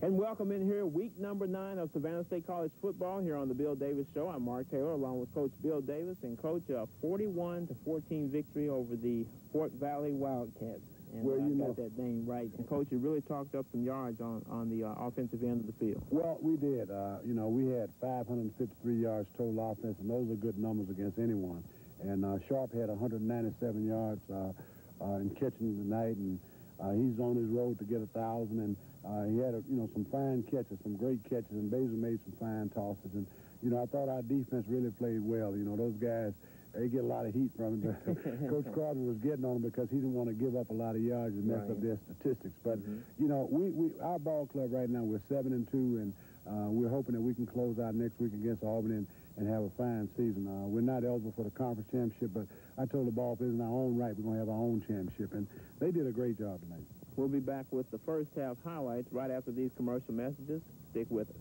And welcome in here, week number 9 of Savannah State College football here on the Bill Davis Show. I'm Mark Taylor, along with Coach Bill Davis, and Coach, a 41-14 victory over the Fort Valley Wildcats. And well, you got that name right. And Coach, you really talked up some yards on the offensive end of the field. Well, we did. You know, we had 553 yards total offense, and those are good numbers against anyone. And Sharp had 197 yards in catching tonight, and he's on his road to get 1,000. And he had, some fine catches, some great catches, and Basil made some fine tosses. And, I thought our defense really played well. Those guys, they get a lot of heat from him. Coach Crosby was getting on him because he didn't want to give up a lot of yards and mess up their statistics. But, our ball club right now, we're 7-2, and we're hoping that we can close out next week against Albany and have a fine season. We're not eligible for the conference championship, but I told the ball players in our own right we're going to have our own championship, and they did a great job tonight. We'll be back with the first half highlights right after these commercial messages. Stick with us.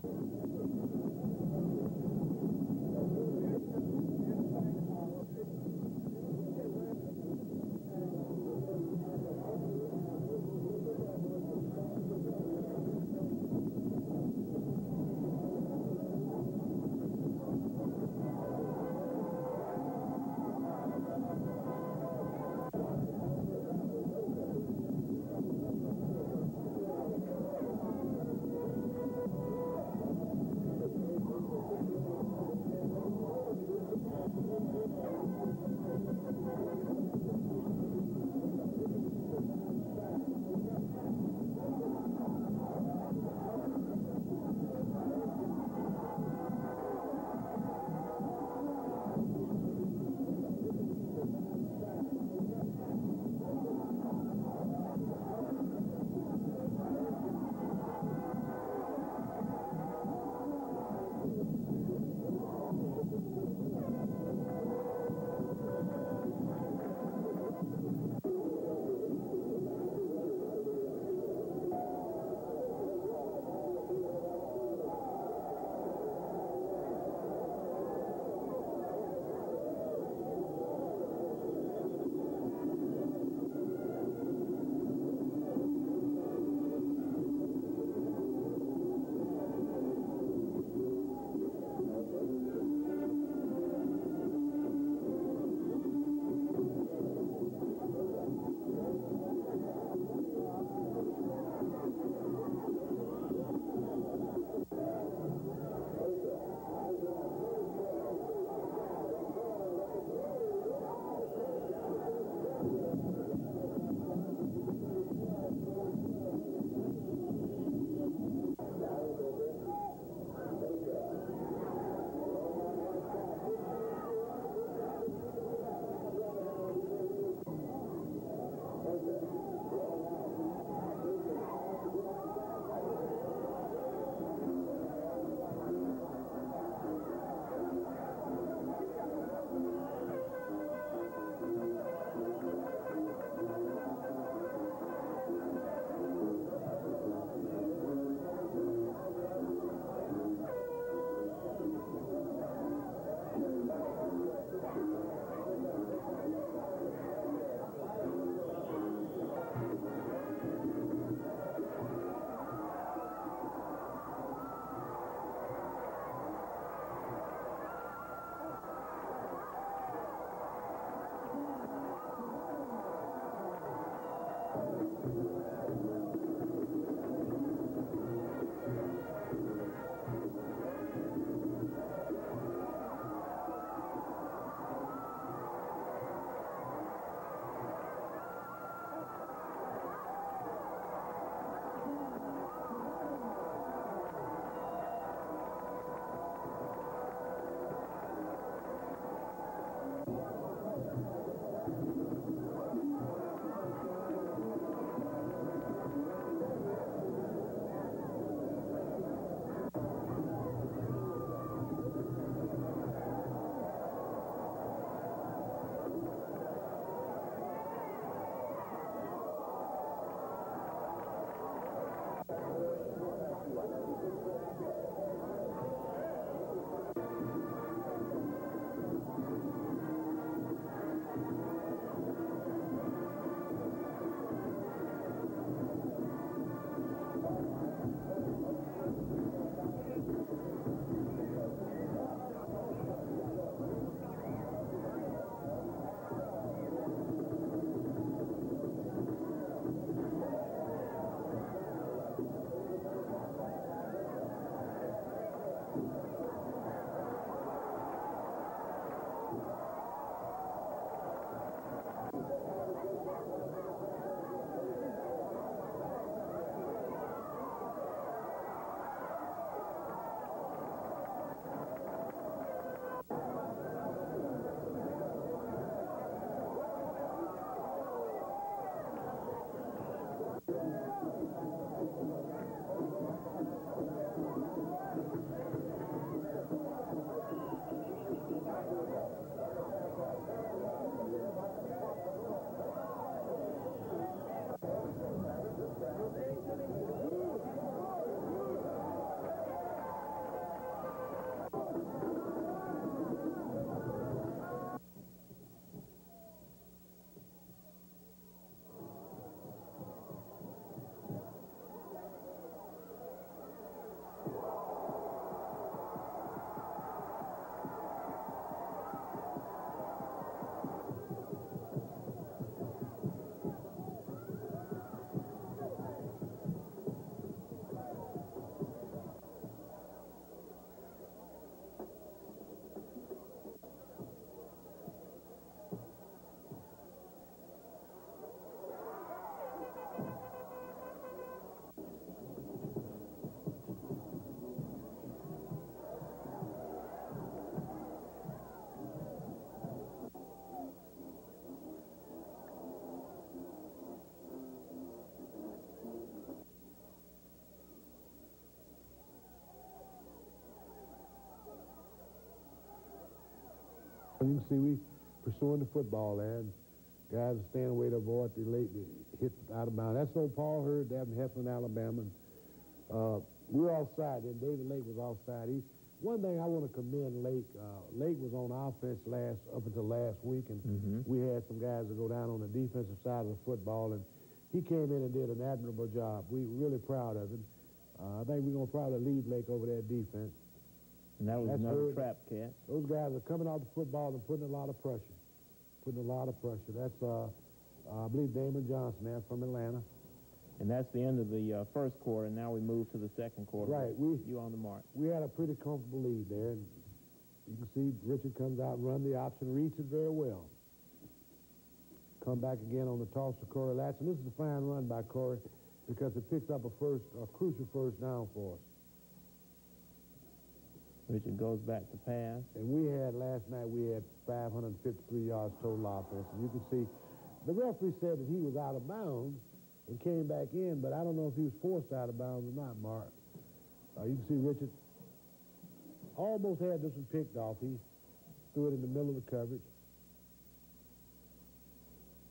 You can see we pursuing the football there, and guys are staying away to avoid the late hit out of bounds. That's old Paul Hurd there in Heflin, Alabama. We were offside, and David Lake was offside. One thing I want to commend Lake. Lake was on offense up until last week, and we had some guys that go down on the defensive side of the football, and he came in and did an admirable job. We're really proud of him. I think we're going to probably leave Lake over there at defense. And that was another trap catch. Those guys are coming off the football and putting a lot of pressure. That's, I believe, Damon Johnson there from Atlanta. And that's the end of the first quarter. Now we move to the second quarter. Right. You on the mark. We had a pretty comfortable lead there. And you can see Richard comes out and run the option, reads it very well. Come back again on the toss to Corey Latch. And this is a fine run by Corey because it picks up a crucial first down for us. Richard goes back to pass. And last night, we had 553 yards total offense. And you can see the referee said that he was out of bounds and came back in, but I don't know if he was forced out of bounds or not, Mark. You can see Richard almost had this one picked off. He threw it in the middle of the coverage.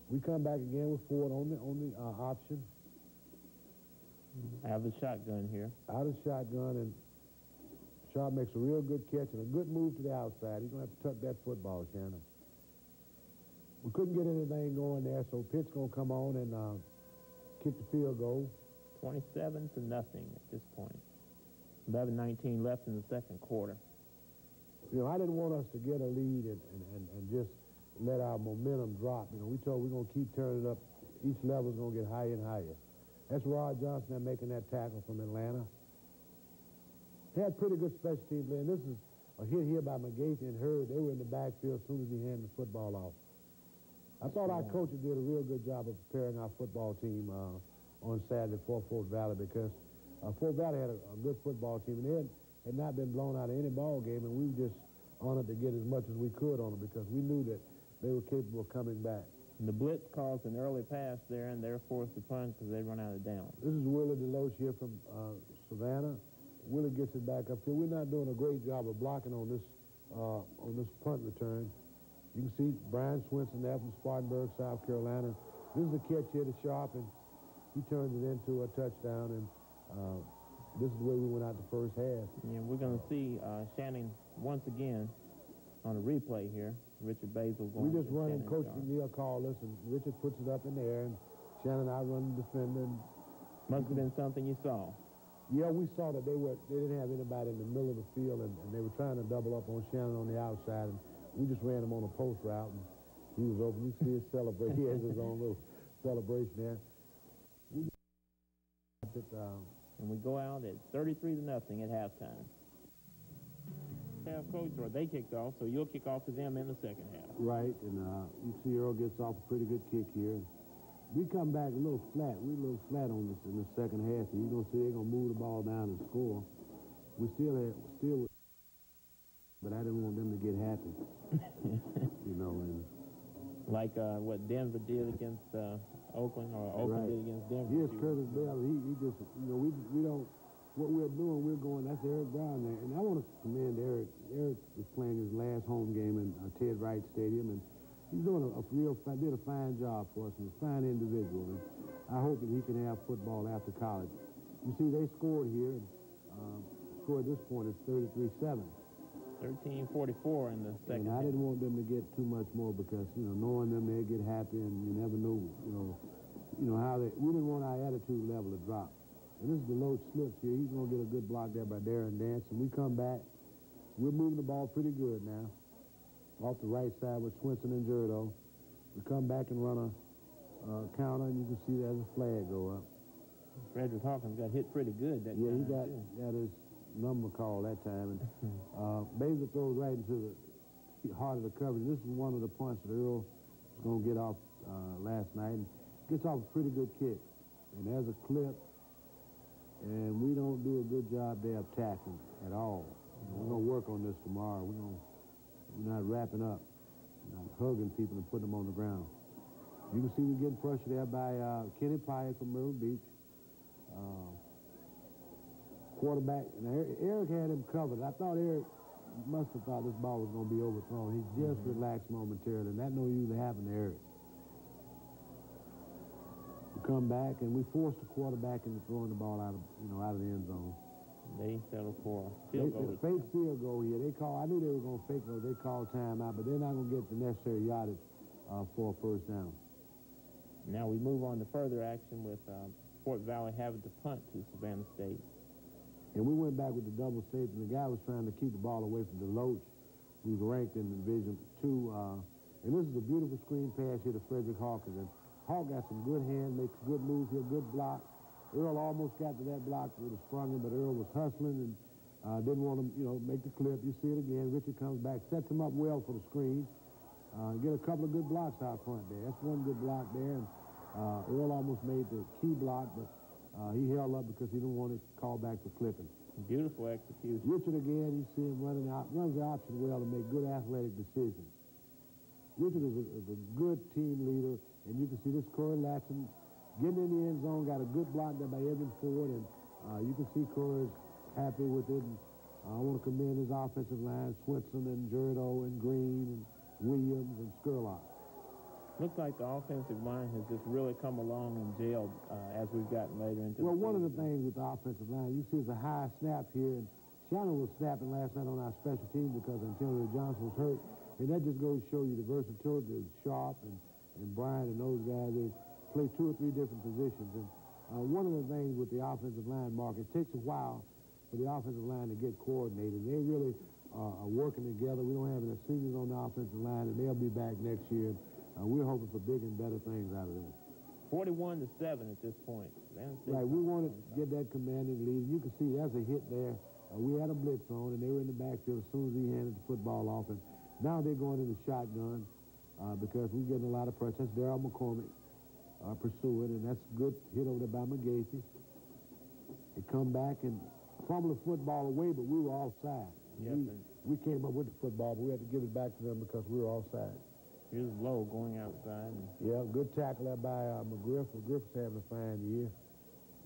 We come back again with Ford on the option. Out of the shotgun here. Out of shotgun, and Sharp makes a real good catch and a good move to the outside. He's going to have to tuck that football, Shannon. We couldn't get anything going there, so Pitt's going to come on and kick the field goal. 27-0 at this point. 11:19 left in the second quarter. You know, I didn't want us to get a lead and just let our momentum drop. You know, we told we're going to keep turning it up. Each level is going to get higher and higher. That's Rod Johnson there making that tackle from Atlanta. They had pretty good special team play, and this is a hit here by McGathy and Hurd. They were in the backfield as soon as he handed the football off. I thought our coaches did a real good job of preparing our football team on Saturday for Fort Valley because Fort Valley had a good football team, and they had not been blown out of any ball game, and we were just honored to get as much as we could on them because we knew that they were capable of coming back. And the blitz caused an early pass there, and they're forced to punt because they run out of downs. This is Willie DeLoach here from Savannah. Willie gets it back up here. We're not doing a great job of blocking on this punt return. You can see Brian Swinson there from Spartanburg, South Carolina. This is a catch here to Sharp, and he turns it into a touchdown, and this is the way we went out the first half. Yeah, we're going to see Shannon once again on a replay here. Richard Basil going. We just run and Coach Sharp. Neal called us, and Richard puts it up in the air, and Shannon and I run the defender. And must have been something you saw. Yeah, we saw that they didn't have anybody in the middle of the field, and they were trying to double up on Shannon on the outside, and we just ran him on a post route, and he was open. You see his celebration. He has his own little celebration there. And we go out at 33-0 at halftime. Half coach, or they kicked off, so you'll kick off to them in the second half. Right, and you see Earl gets off a pretty good kick here. We come back a little flat. We're a little flat on this in the second half. And you're going to see they're going to move the ball down and score. We still, but I didn't want them to get happy. You know, and like what Denver did against Oakland, or Oakland did against Denver. Yes, Curtis Bell. He just, you know, we don't. What we're doing, we're going. That's Eric Brown there, and I want to commend Eric. Eric was playing his last home game in Ted Wright Stadium, and he's doing did a fine job for us, and a fine individual. And I hope that he can have football after college. You see, they scored here. And, scored at this point, it's 33-7. 13:44 in the second. And I didn't want them to get too much more because, you know, knowing them, they'd get happy, and you never knew, you know how they. We didn't want our attitude level to drop. And this is the Loach slips here. He's going to get a good block there by Darren Dance. And we come back. We're moving the ball pretty good now. Off the right side with Swinson and Jurdo. We come back and run a counter, and you can see there's a flag go up. Frederick Hawkins got hit pretty good that time. Yeah, he got his number called that time. And Basil throws right into the heart of the coverage. This is one of the punts that Earl was going to get off last night. And gets off a pretty good kick. And there's a clip. And we don't do a good job there of tackling at all. We're going to work on this tomorrow. We're not wrapping up. We're not hugging people and putting them on the ground. You can see we're getting pressure there by Kenny Pyatt from Myrtle Beach. Quarterback. And Eric had him covered. I thought Eric must have thought this ball was going to be overthrown. He just relaxed momentarily, and that don't usually happen to Eric. We come back, and we forced the quarterback into throwing the ball out of the end zone. They settled for a field goal. Fake field goal here. I knew they were going to fake it. They called timeout, but they're not going to get the necessary yardage for a first down. Now we move on to further action with Fort Valley having to punt to Savannah State. And we went back with the double safety, and the guy was trying to keep the ball away from DeLoach, who's ranked in Division II. And this is a beautiful screen pass here to Frederick Hawkins. And Hawk got some good hand, makes good moves here, good block. Earl almost got to that block, would have sprung him, but Earl was hustling and didn't want him, make the clip. You see it again. Richard comes back, sets him up well for the screen. Get a couple of good blocks out front there. That's one good block there. And Earl almost made the key block, but he held up because he didn't want to call back for clipping. Beautiful execution. Richard again, you see him runs the option well to make good athletic decisions. Richard is a good team leader, and you can see this Corey Latson getting in the end zone, got a good block there by Evan Ford, and you can see Corey's happy with it. And I want to commend his offensive line, Swinson and Jurdo and Green and Williams and Skurlock. Looks like the offensive line has just really come along and gelled as we've gotten later into Well, one of the things with the offensive line, you see there's a high snap here, and Shannon was snapping last night on our special team because Antonio Johnson was hurt, and that just goes to show you the versatility of Sharp and Bryant and those guys. They play 2 or 3 different positions, and one of the things with the offensive line, Mark, it takes a while for the offensive line to get coordinated. They really are working together. We don't have any seniors on the offensive line, and they'll be back next year. We're hoping for big and better things out of this. 41-7 at this point. Right, we want to get that commanding lead. You can see there's a hit there. We had a blitz on, and they were in the backfield as soon as he handed the football off. And now they're going in the shotgun because we're getting a lot of pressure. That's Darryl McCormick pursuing, and that's a good hit over there by McGahey. They come back and fumble the football away, but we were offside. Yep. We came up with the football, but we had to give it back to them because we were offside. Here's Lowe going outside. Yeah, good tackle there by McGriff. McGriff's having a fine year.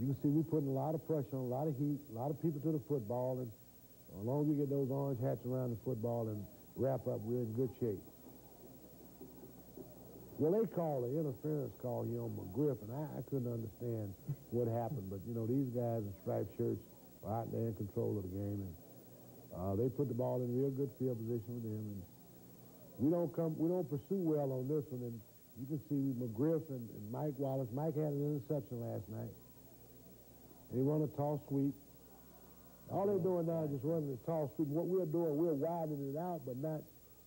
You can see we're putting a lot of pressure on, a lot of heat, a lot of people to the football, and as long as we get those orange hats around the football and wrap up, we're in good shape. Well, they called an interference call here on McGriff, and I couldn't understand what happened, but, these guys in striped shirts are out there in control of the game, and they put the ball in real good field position with him, and we don't pursue well on this one, and you can see McGriff and Mike Wallace. Mike had an interception last night. They run a toss sweep. All they're doing now is just running a toss sweep. What we're doing, we're widening it out, but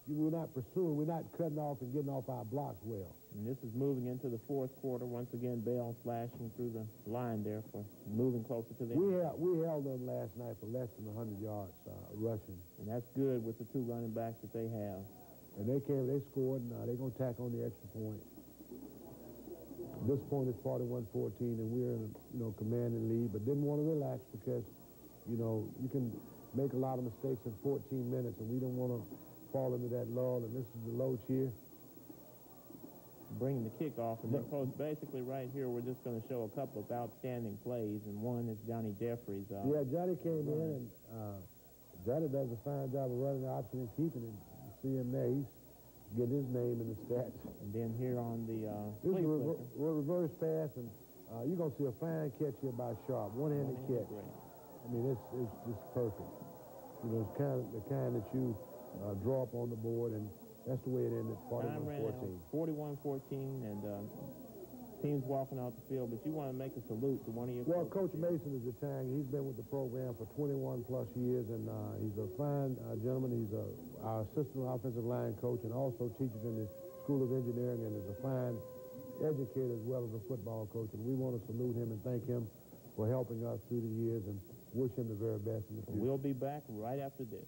we're not pursuing. We're not cutting off and getting off our blocks well. And this is moving into the fourth quarter. Once again, Bell flashing through the line there for moving closer to the end. We held them last night for less than 100 yards rushing. And that's good with the 2 running backs that they have. And they scored, and they're going to tack on the extra point. At this point, it's 41-14, and we're in a commanding lead, but didn't want to relax because, you can make a lot of mistakes in 14 minutes, and we don't want to fall into that lull, and this is the Loach here. Bringing the kickoff, and then, Coach, basically right here, we're just going to show a couple of outstanding plays, and one is Johnny Jeffries. Yeah, Johnny came in, and Johnny does a fine job of running the option and keeping it. See him there. He's getting his name in the stats. And then here on the this is a reverse pass, and you're going to see a fine catch here by Sharp. One-handed catch. Great. I mean, it's perfect. It's the kind that you draw up on the board, and that's the way it ended, 41-14. 41-14, and teams walking off the field, but you want to make a salute to one of your Coach Mason is Italian. He's been with the program for 21-plus years, and he's a fine gentleman. He's our assistant offensive line coach and also teaches in the School of Engineering and is a fine educator as well as a football coach. And we want to salute him and thank him for helping us through the years and wish him the very best in the future. We'll be back right after this.